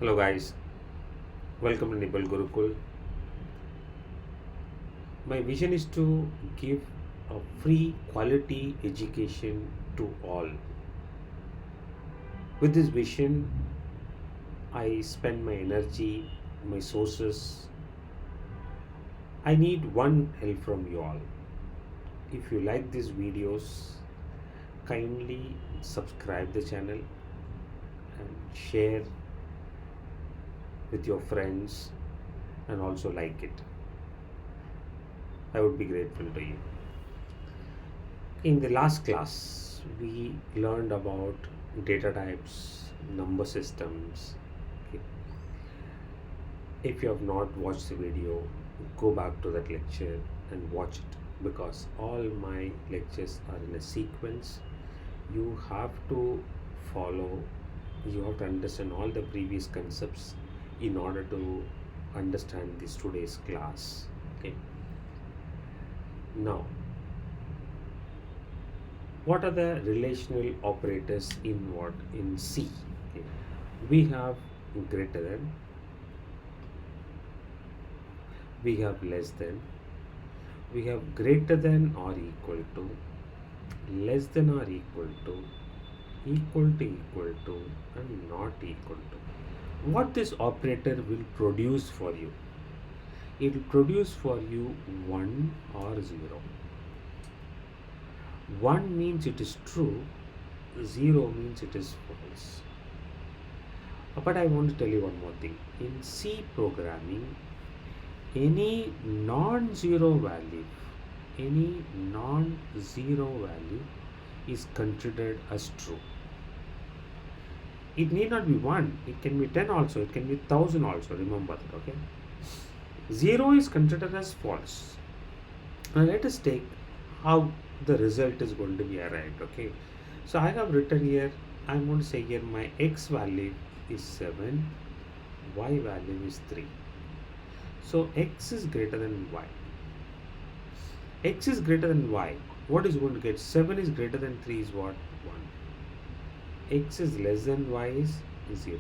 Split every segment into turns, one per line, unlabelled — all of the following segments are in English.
Hello guys, welcome to Nibal Gurukul. My vision is to give a free quality education to all. With this vision, I spend my energy, my sources. I need one help from you all. If you like these videos, kindly subscribe the channel and share with your friends and also like it. I would be grateful to you. In the last class, we learned about data types, number systems. Okay. If you have not watched the video, go back to that lecture and watch it because all my lectures are in a sequence. You have to follow, you have to understand all the previous concepts in order to understand this today's class. Okay. Now, what are the relational operators in what? In C. Okay. We have greater than, we have less than, we have greater than or equal to, less than or equal to, equal to, and not equal to. What this operator will produce for you? It will produce for you 1 or 0. 1 means it is true, 0 means it is false. But I want to tell you one more thing. In C programming, any non-zero value is considered as true. It need not be 1, it can be 10 also, it can be 1000 also, remember that, okay? 0 is considered as false. Now let us take how the result is going to be arrived, okay? So I have written here, I'm going to say here my x value is 7, y value is 3. So x is greater than y. X is greater than y. What is going to get? 7 is greater than 3 is what? 1. X is less than y is 0.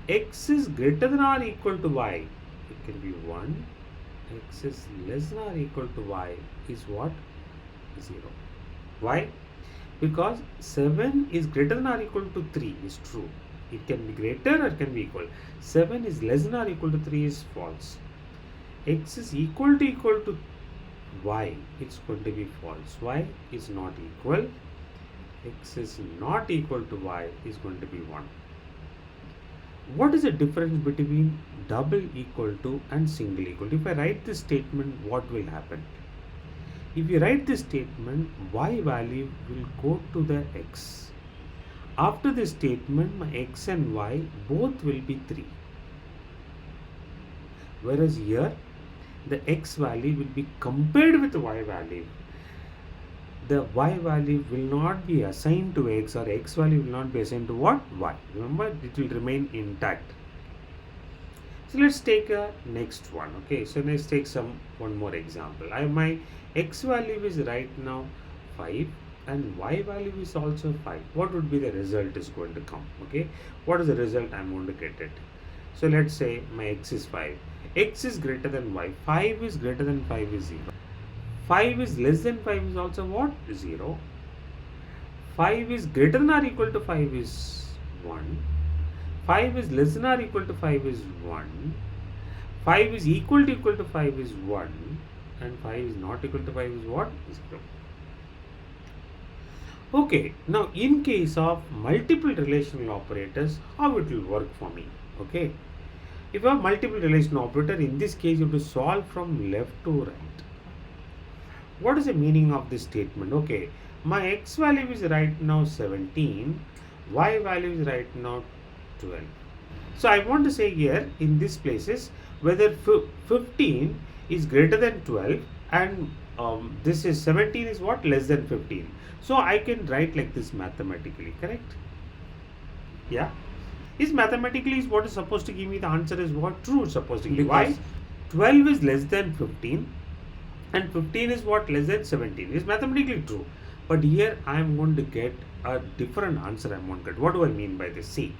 X is greater than or equal to y. It can be 1. X is less than or equal to y is what? 0. Why? Because 7 is greater than or equal to 3 is true. It can be greater or it can be equal. 7 is less than or equal to 3 is false. X is equal to y. It's going to be false. Y is not equal. X is not equal to y is going to be 1. What is the difference between double equal to and single equal to? If I write this statement, what will happen? If you write this statement, y value will go to the x. After this statement, my x and y both will be 3. Whereas here, the x value will be compared with the y value. The y value will not be assigned to x, or x value will not be assigned to what? Y. Remember, it will remain intact. So let's take a next one. Okay, so let's take one more example. My x value is right now 5 and y value is also 5. What would be the result is going to come? Okay, what is the result I'm going to get it? So let's say my x is 5. X is greater than y. 5 is greater than 5 is 0. 5 is less than 5 is also what? 0. 5 is greater than or equal to 5 is 1. 5 is less than or equal to 5 is 1. 5 is equal to 5 is 1. And 5 is not equal to 5 is what? 0. Okay, now in case of multiple relational operators, how it will work for me? Okay, if you have multiple relational operator, in this case you have to solve from left to right. What is the meaning of this statement? Okay, my x value is right now 17, y value is right now 12. So I want to say here in these places whether 15 is greater than 12 and this is 17 is what? Less than 15. So I can write like this mathematically, correct? Yeah. Is mathematically is what is supposed to give me the answer is what? True is supposed to give. Why? 12 is less than 15 and 15 is what? Less than 17. Is mathematically true. But here I am going to get a different answer I am going to get. What do I mean by this? See,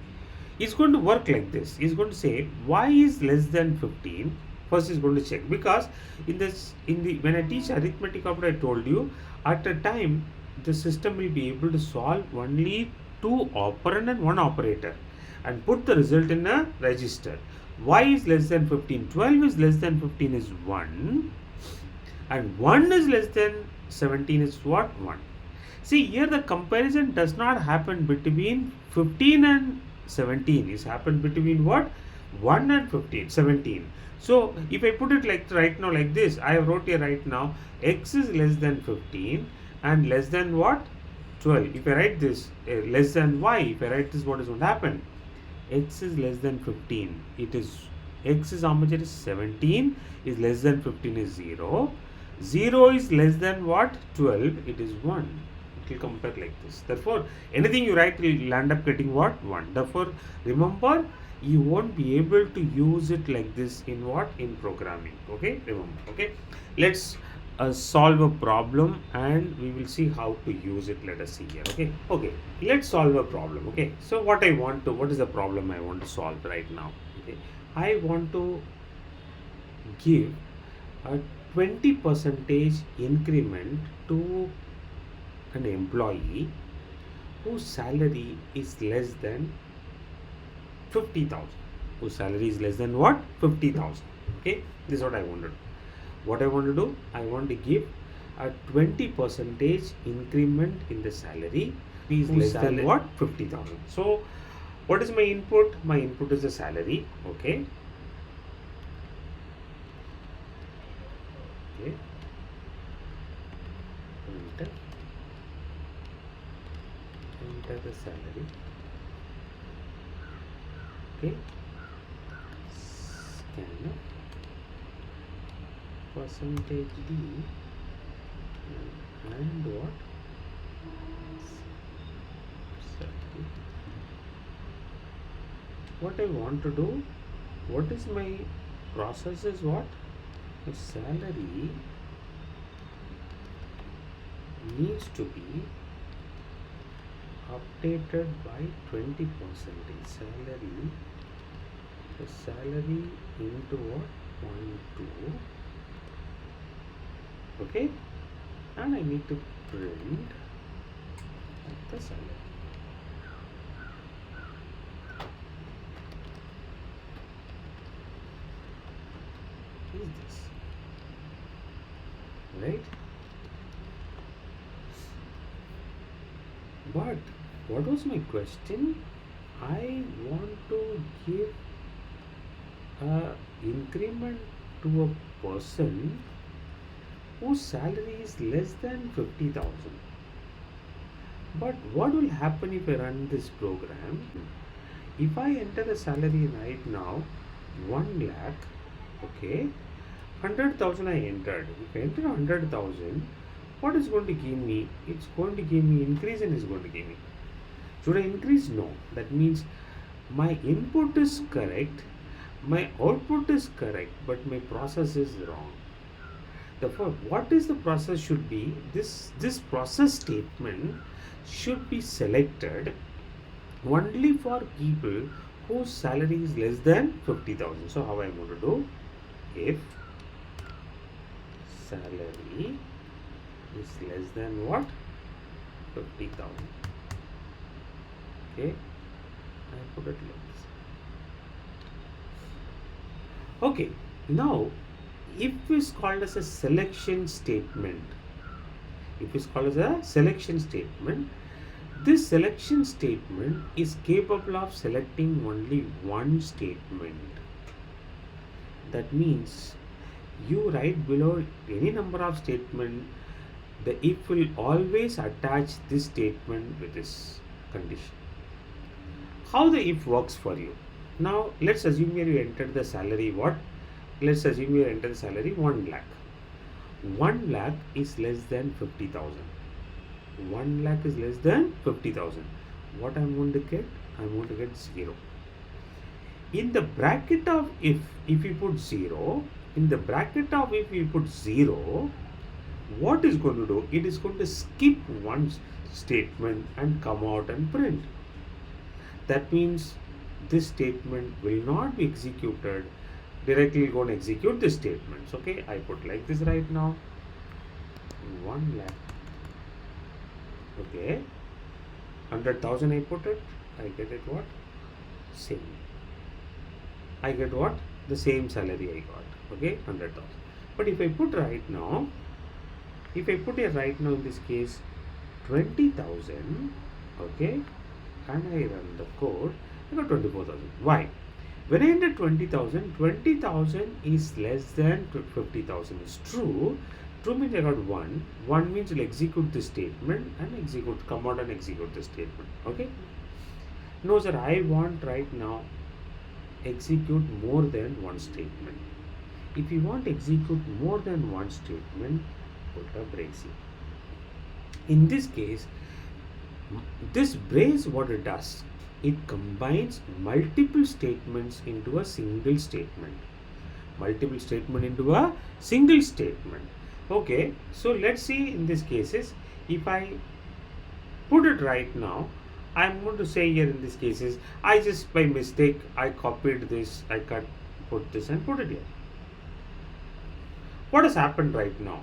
It's going to work like this. It's going to say y is less than 15. First is going to check, because when I teach arithmetic operator, I told you at a time the system will be able to solve only two operand and one operator and put the result in a register. Y is less than 15. 12 is less than 15 is 1, and 1 is less than 17 is what? 1. See, here the comparison does not happen between 15 and 17. It's happened between what? 1 and 15, 17. So, if I put it like right now like this, I have wrote here right now, x is less than 15 and less than what? 12. If I write this less than y, if I write this, what is going to happen? X is less than 15. It is, x is how much? It is 17, is less than 15 is 0. 0 is less than what? 12. It is 1. It will compare like this. Therefore, anything you write will land up getting what? 1. Therefore, remember, you won't be able to use it like this in what? In programming. Okay, remember. Okay, let's solve a problem and we will see how to use it. Let us see here. Okay, let's solve a problem. Okay, so what is the problem I want to solve right now? Okay, I want to give a 20% increment to an employee whose salary is less than 50,000. Whose salary is less than what? 50,000. Okay, this is what I want to do. What I want to do? I want to give a 20% increment in the salary. Is less than what? 50,000. So, what is my input? My input is the salary. Okay. Okay. Enter the salary. Okay, scan percentage D and what? Salary. What I want to do, what is my process is what? The salary needs to be updated by 20%. Salary, the salary into what? 0.2. Okay, and I need to print the salary. Is this right? But what was my question? I want to give a increment to a person whose salary is less than 50,000. But what will happen if I run this program? If I enter the salary right now, 1 lakh, okay, 100,000 I entered. If I enter 100,000, what is going to give me? It's going to give me increase and is going to give me. Should I increase? No. That means my input is correct, my output is correct, but my process is wrong. Therefore, what is the process should be? This process statement should be selected only for people whose salary is less than 50,000. So, how I am going to do? If salary is less than what? 50,000. Okay, I put it like this. Okay, now if is called as a selection statement, this selection statement is capable of selecting only one statement. That means you write below any number of statement, the if will always attach this statement with this condition. How the if works for you? Now let's assume here you entered the salary what? Let's assume you enter the salary 1 lakh. 1 lakh is less than 50,000. 1 lakh is less than 50,000. What I'm going to get? I'm going to get 0. In the bracket of if you put 0, what is going to do? It is going to skip one statement and come out and print. That means this statement will not be executed. Directly going to execute this statements. Okay, I put like this right now. 1 lakh. Okay, 100,000 I put it. I get it what? Same. I get what? The same salary I got. Okay, 100,000. But if I put right now, if I put here right now in this case 20,000, okay, and I run the code, I got 24,000. Why? When I enter 20,000, 20,000 is less than 50,000 is true. True means I got 1. 1 means you'll execute the statement and execute, come out and execute the statement. Okay? No, sir, I want right now execute more than one statement. If you want to execute more than one statement, put a brace here. In this case, this brace, what it does, it combines multiple statements into a single statement. Multiple statement into a single statement. Okay, so let's see in these cases, if I put it right now, I'm going to say here in these cases, I just by mistake, I copied this, I put this and put it here. What has happened right now?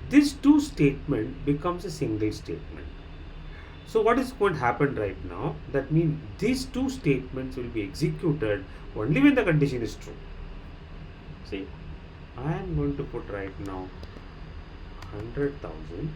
This two statement becomes a single statement. So what is going to happen right now? That means these two statements will be executed only when the condition is true. See, I am going to put right now 100,000.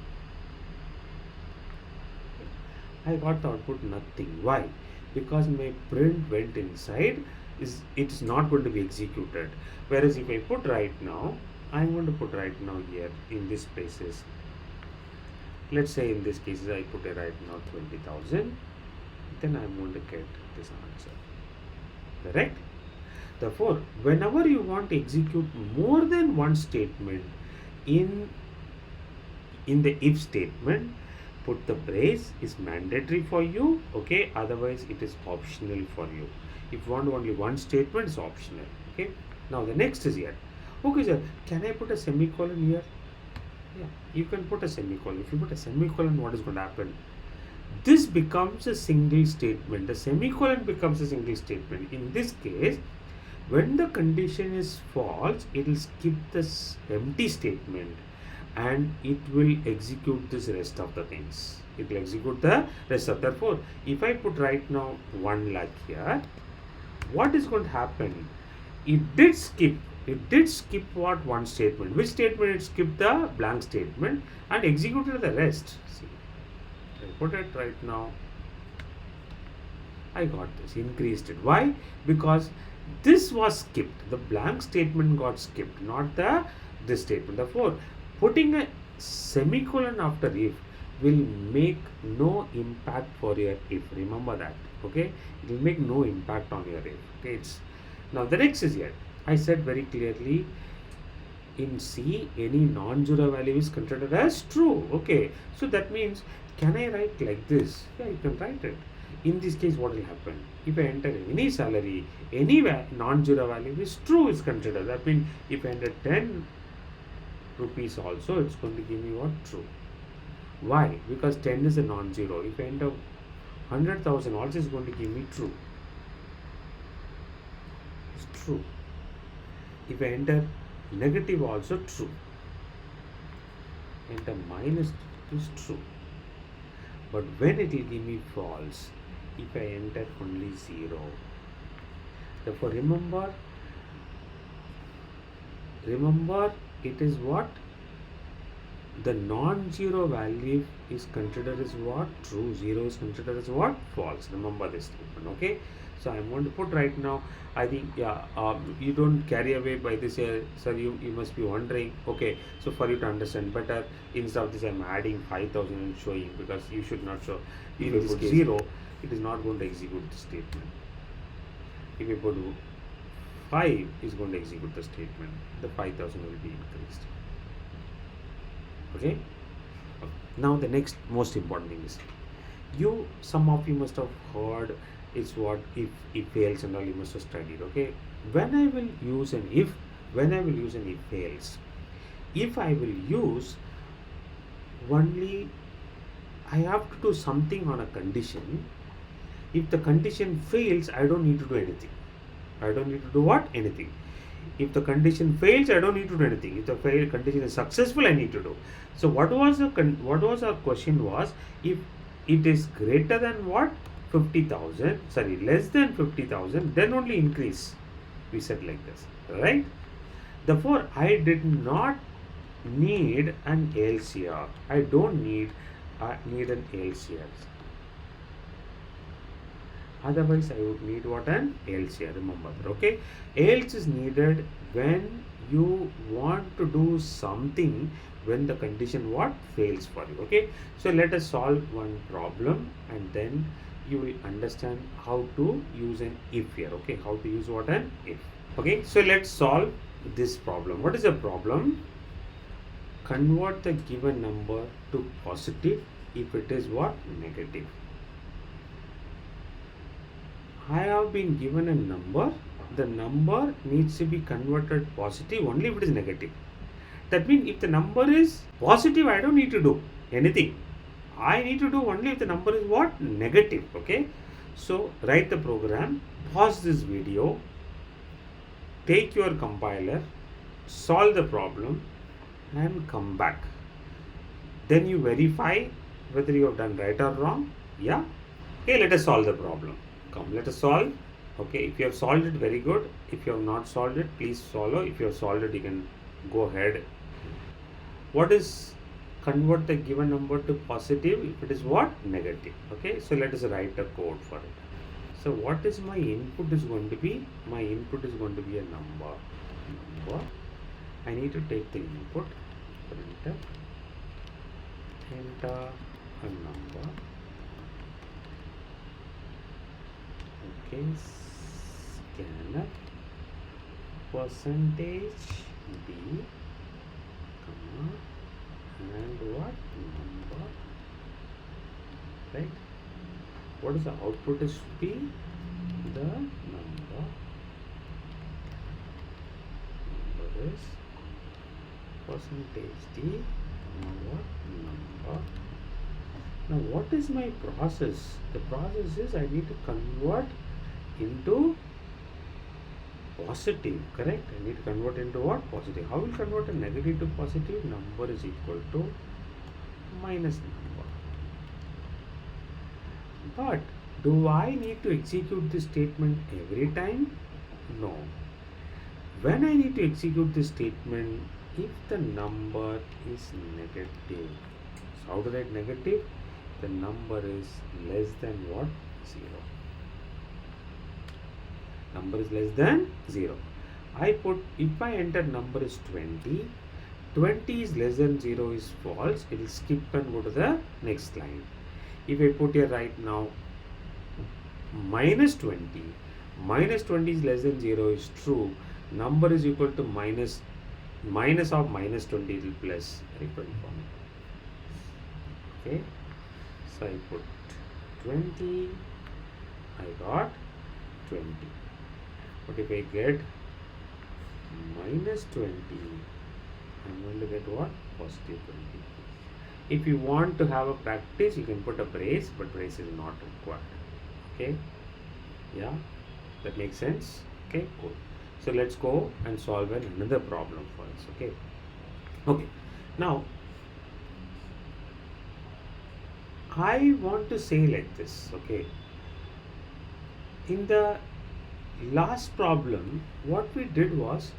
I got the output nothing. Why? Because my print went inside, it is not going to be executed. Whereas if I put right now, I'm going to put right now here in this places. Let's say in this case I put it right now 20,000, then I'm going to get this answer. Correct? Therefore, whenever you want to execute more than one statement in the if statement, put the brace is mandatory for you. Okay, otherwise it is optional for you. If you want only one statement, it's optional. Okay. Now the next is here. Okay, sir, can I put a semicolon here? Yeah, you can put a semicolon. If you put a semicolon, what is going to happen? This becomes a single statement. The semicolon becomes a single statement. In this case, when the condition is false, it will skip this empty statement and it will execute this rest of the things. It will execute the rest of. Therefore, if I put right now 1 lakh here, what is going to happen? It did skip what one statement. Which statement? It skipped the blank statement and executed the rest. See, I put it right now. I got this, increased it. Why? Because this was skipped. The blank statement got skipped, not this statement. Therefore, putting a semicolon after if will make no impact for your if. Remember that. Okay, it will make no impact on your if. Okay, now the next is here. I said very clearly, in C, any non-zero value is considered as true. Okay, so that means, can I write like this? Yeah, you can write it. In this case, what will happen? If I enter any salary, any non-zero value is true is considered. That means if I enter 10 rupees also, it's going to give me what? True. Why? Because 10 is a non-zero. If I enter 100,000 also, is going to give me true. It's true. If I enter negative also, true. Enter minus is true. But when it will give me false, if I enter only 0. Therefore, remember it is what? The non-zero value is considered as what? True. 0 is considered as what? False. Remember this statement. Okay. So I'm going to put right now. I think you don't carry away by this here, sir. You must be wondering. Okay. So for you to understand better, instead of this, I'm adding 5,000 and showing, because you should not show. If you put 0, it is not going to execute the statement. If you put 5, is going to execute the statement. The 5,000 will be increased. Okay. Now the next most important thing is, some of you must have heard, it's what if fails and all, you must have studied. Okay, when I will use an if fails, if I will use only, I have to do something on a condition. If the condition fails, I don't need to do anything. I don't need to do what? Anything. If the condition fails, I don't need to do anything. If the condition is successful, I need to do. So what was our question was, if it is greater than what? 50,000, sorry, less than 50,000, then only increase. We said like this, right? Therefore, I did not need an LCR. I don't need an LCR. Otherwise, I would need what? An LCR. Remember that, okay? Else is needed when you want to do something when the condition what? Fails for you, okay? So let us solve one problem and then you will understand how to use an if here, okay? How to use what? An if. Okay, so let's solve this problem. What is the problem? Convert the given number to positive if it is what? Negative. I have been given a number. The number needs to be converted positive only if it is negative. That means if the number is positive, I don't need to do anything. I need to do only if the number is what? Negative. Okay. So write the program, pause this video, take your compiler, solve the problem and come back. Then you verify whether you have done right or wrong. Yeah. Okay, let us solve the problem. Come, let us solve. Okay, if you have solved it, very good. If you have not solved it, please follow. If you have solved it, you can go ahead. What is convert the given number to positive if it is what? Negative. Okay, so let us write a code for it. So what is my input is going to be? My input is going to be a number. I need to take the input, enter a number. Okay, scanner percentage d, comma, and what? Number, right? What is the output is be? The number is percentage d, what? Number. Now what is my process? The process is I need to convert into positive, correct? I need to convert into what? Positive. How will convert a negative to positive? Number is equal to minus number. But do I need to execute this statement every time? No. When I need to execute this statement, if the number is negative, so how to write negative? The number is less than what? 0. Number is less than 0. I put, if I enter number is 20, 20 is less than 0 is false. It will skip and go to the next line. If I put here right now minus 20, minus 20 is less than 0 is true. Number is equal to minus of minus 20 is plus, right? 20 for me. Okay. So I put 20, I got 20. But if I get minus 20, I'm going to get what? Positive 20. If you want to have a practice, you can put a brace, but brace is not required. Okay? Yeah? That makes sense? Okay, cool. So let's go and solve another problem for us. Okay? Okay. Now, I want to say like this, okay? In the last problem, what we did was,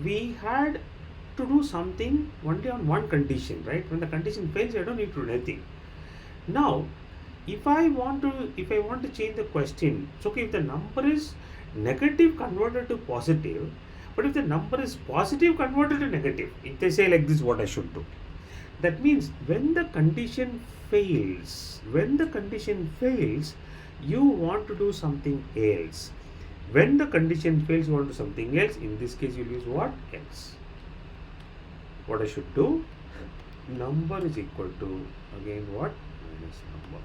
we had to do something only on one condition, right? When the condition fails, I don't need to do anything. Now, if I want to change the question, it's okay if the number is negative converted to positive, but if the number is positive converted to negative, if they say like this, what I should do? That means when the condition fails, you want to do something else. When the condition fails, you want to do something else. In this case, you'll use what? Else. What I should do? Number is equal to, again, what? Minus number.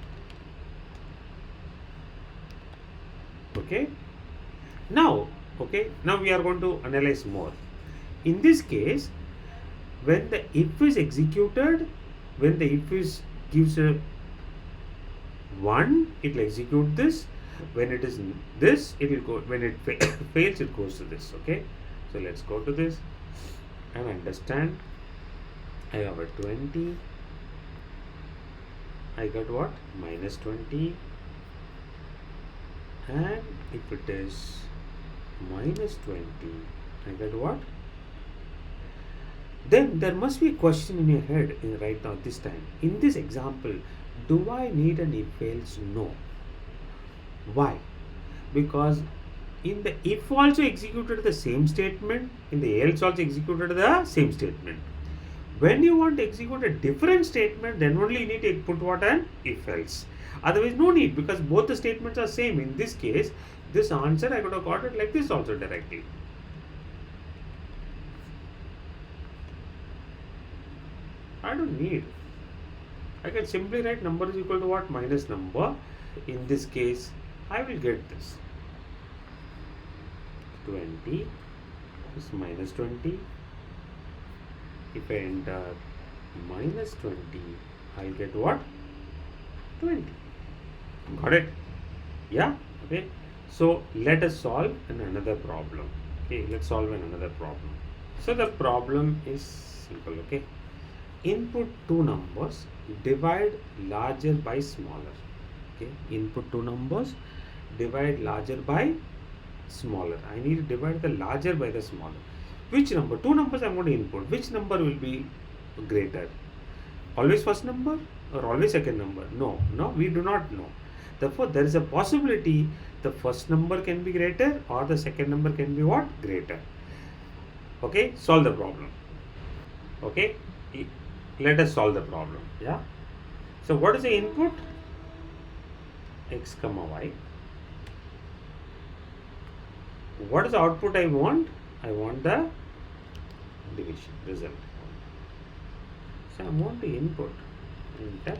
Okay? Now we are going to analyze more. In this case, when the if is executed, when the if is gives a 1, it will execute this. When it is this, it will go. When it fails, it goes to this. Okay, so let's go to this and understand. I have a 20. I got what? Minus 20. And if it is minus 20, I got what? Then there must be a question in your head right now this time. In this example, do I need an if else? No. Why? Because in the if also executed the same statement, in the else also executed the same statement. When you want to execute a different statement, then only you need to put what an if else. Otherwise, no need, because both the statements are same. In this case, this answer I could have got it like this also directly. I don't need. I can simply write number is equal to what? Minus number. In this case, I will get this. 20 is minus 20. If I enter minus 20, I'll get what? 20. Got it? Yeah? Okay. So let us solve another problem. Okay, let's solve another problem. So the problem is simple. Okay. Input two numbers, divide larger by smaller. Okay. Input two numbers, divide larger by smaller. I need to divide the larger by the smaller. Which number? Two numbers I'm going to input. Which number will be greater? Always first number or always second number? No, we do not know. Therefore, there is a possibility the first number can be greater or the second number can be what? Greater. Okay, solve the problem. Okay, let us solve the problem. Yeah. So, what is the input? X comma y. What is the output I want? I want the division result. So I want to input enter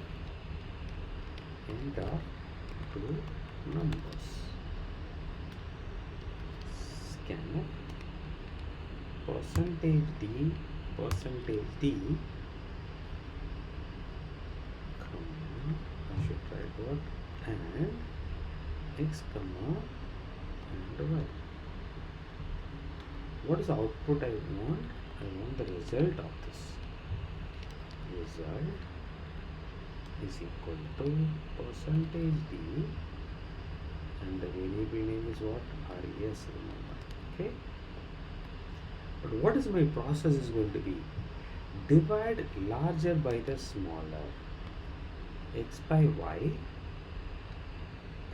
two numbers. Scanner percentage D comma, I should write what, and X comma and Y. What is the output I want? I want the result of this. Result is equal to percentage D, and the variable name is what? RES, remember. Okay. But what is my process is going to be? Divide larger by the smaller. X by Y.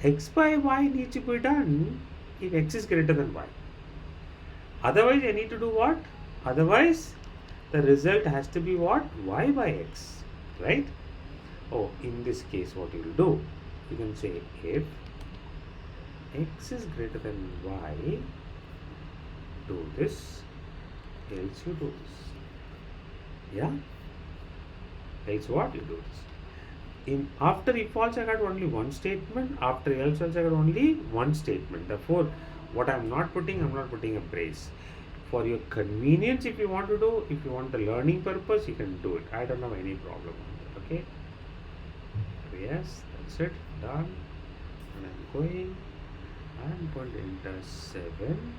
X by Y needs to be done if X is greater than Y. Otherwise, I need to do what? Otherwise, the result has to be what? Y by X, right? Oh, in this case, what you will do? You can say if X is greater than Y, do this, else you do this. Yeah? Else what? You do this. After if also I got only one statement, after else also I got only one statement. Therefore, what I'm not putting a brace. For your convenience, if you want to do, if you want the learning purpose, you can do it. I don't have any problem on that. Okay? Yes, that's it. Done. And I'm going to enter 7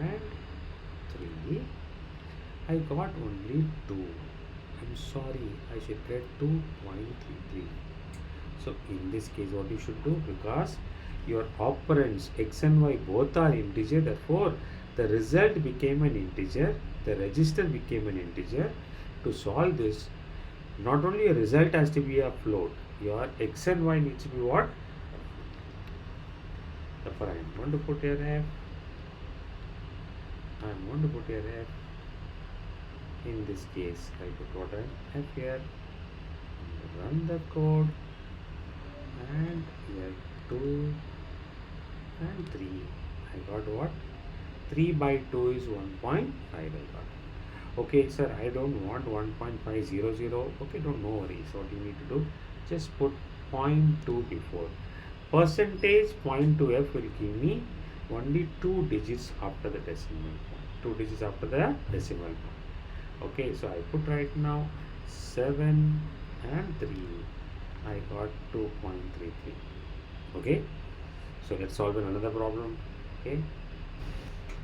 and 3. I got only 2. I'm sorry, I should get 2.33. So in this case, what you should do, because your operands x and y both are integer, therefore the result became an integer, the register became an integer. To solve this, not only a result has to be a float, your x and y needs to be what? Therefore I am going to put here f. I am going to put here f. In this case, I put what f here. Run the code, and here 2 and 3. I got what? 3 by 2 is 1.5 I got. Okay, sir, I don't want 1.500. Okay, don't no worries. What you need to do, just put 0.2 before. Percentage 0.2f will give me only 2 digits after the decimal point. 2 digits after the decimal point. Okay, so I put right now 7 and 3. I got 2.33. Okay, so let's solve another problem. Okay,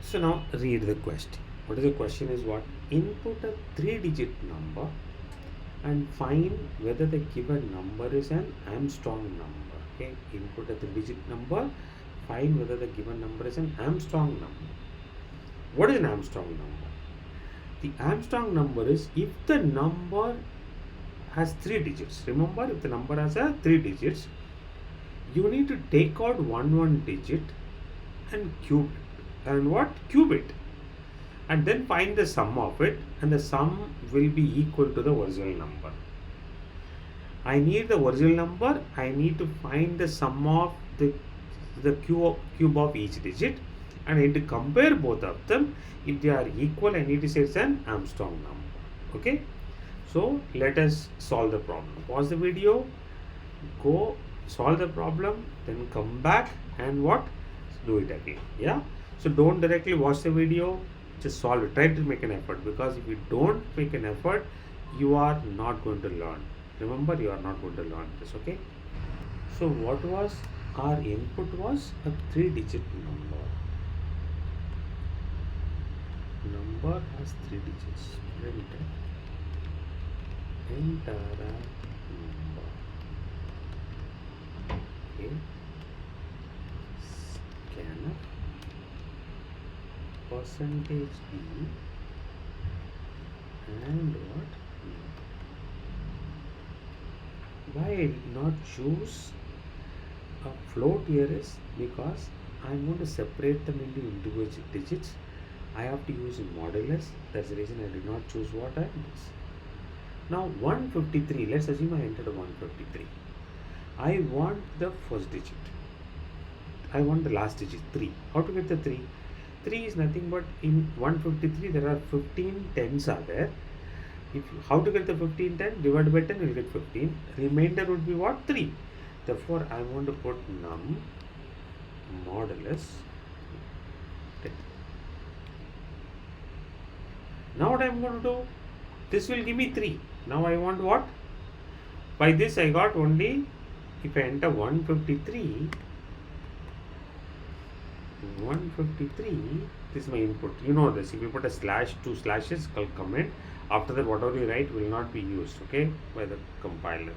so now read the question. What is the question is what? Input a 3-digit number and find whether the given number is an Armstrong number. Okay, input a 3-digit number, find whether the given number is an Armstrong number. What is an Armstrong number? The Armstrong number is if the number has 3 digits. Remember, if the number has 3 digits, you need to take out one digit and cube it. And what? Cube it. And then find the sum of it, and the sum will be equal to the original number. I need the original number. I need to find the sum of the cube of each digit, and I need to compare both of them. If they are equal, I need to say it's an Armstrong number. Okay. So let us solve the problem. Pause the video, go solve the problem, then come back and what? Do it again. Yeah. So don't directly watch the video. Just solve it. Try to make an effort, because if you don't make an effort, you are not going to learn. Remember, you are not going to learn this. Okay. So what was our input? Was a 3-digit number. Number has 3 digits. Enter a number. Okay. Scanner. Percentage D. And what? Why I did not choose a float here is because I am going to separate them into individual digits. I have to use modulus. That's the reason I did not choose what I this. Now 153. Let's assume I entered 153. I want the first digit. I want the last digit 3. How to get the 3? 3 is nothing but in 153 there are 15 tens are there. How to get the 15 10? Divided by 10 you will get 15. Remainder would be what? 3. Therefore I want to put num modulus 10. Now what I am going to do? This will give me 3. Now I want what? By this I got only, if I enter 153, this is my input. You know this. If you put a slash, 2 slashes, comment. After that, whatever you write will not be used, okay, by the compiler.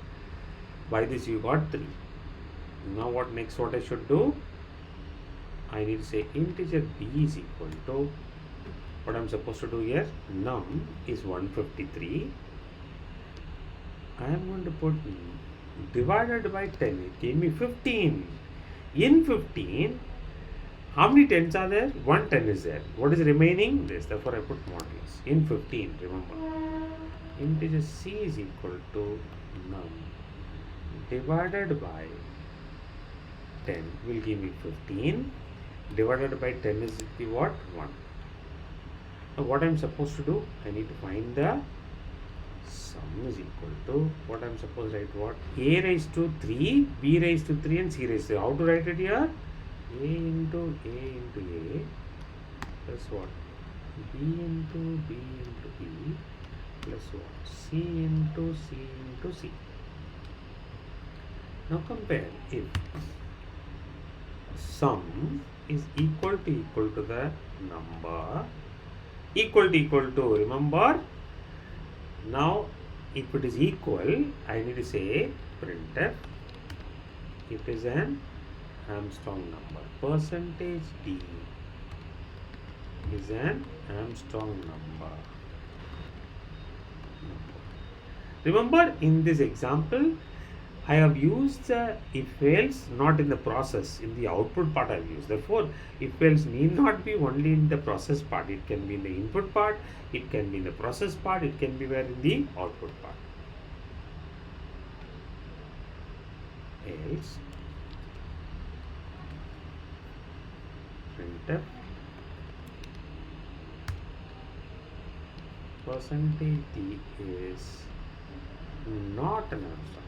By this you got 3. Now what next? What I should do? I need to say integer b is equal to, what I'm supposed to do here? Num is 153. I am going to put divided by 10. It gave me 15. In 15, how many tens are there? 1 10 is there. What is remaining? This. Therefore, I put modulus. In 15, remember. Integer c is equal to num divided by 10 will give me 15. Divided by 10 is the what? 1. Now, what I am supposed to do? I need to find the sum is equal to, what I am supposed to write what? A raised to 3, B raised to 3 and C raised to 3. How to write it here? A into A plus what? B into B into B plus what? C into C into C. Now compare. If sum is equal to the number, equal to, remember, now if it is equal, I need to say printf, it is an Armstrong number. Percentage D is an Armstrong number. Remember, in this example, I have used if else, not in the process, in the output part I have used. Therefore, if else need not be only in the process part. It can be in the input part, it can be in the process part, it can be where in the output part. Else, printf percentage D is not an Armstrong.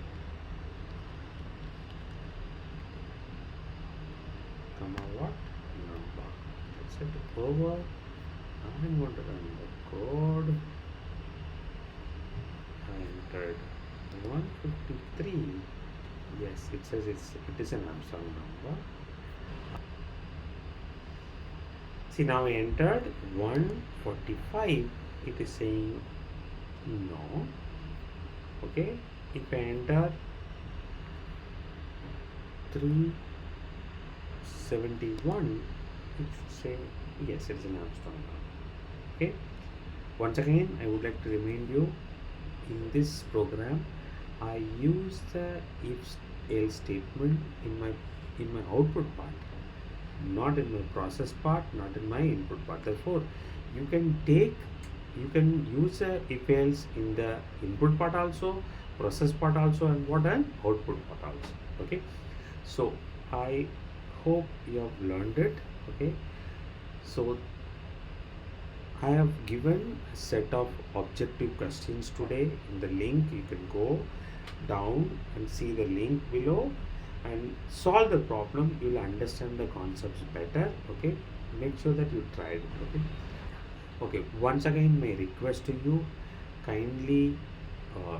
Comma what? Number. That's it. Over. I'm going to run the code. I entered 153 Yes, it says it is an Armstrong number. See, now I entered 145. It is saying no. Okay. If I enter 371, it should say yes, it is an Armstrong number. Okay. Once again, I would like to remind you, in this program I use the if else statement in my output part, not in my process part, not in my input part. Therefore, you can take you can use a if else in the input part also, process part also, and what an output part also. Okay. So I hope you have learned it. Okay. So I have given a set of objective questions today. In the link, you can go down and see the link below and solve the problem. You will understand the concepts better. Okay, make sure that you tried it. Okay, okay. Once again, my request to you, kindly uh,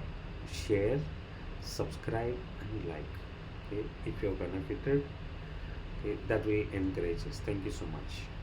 share, subscribe, and like. Okay, if you have benefited, okay, that will encourage us. Thank you so much.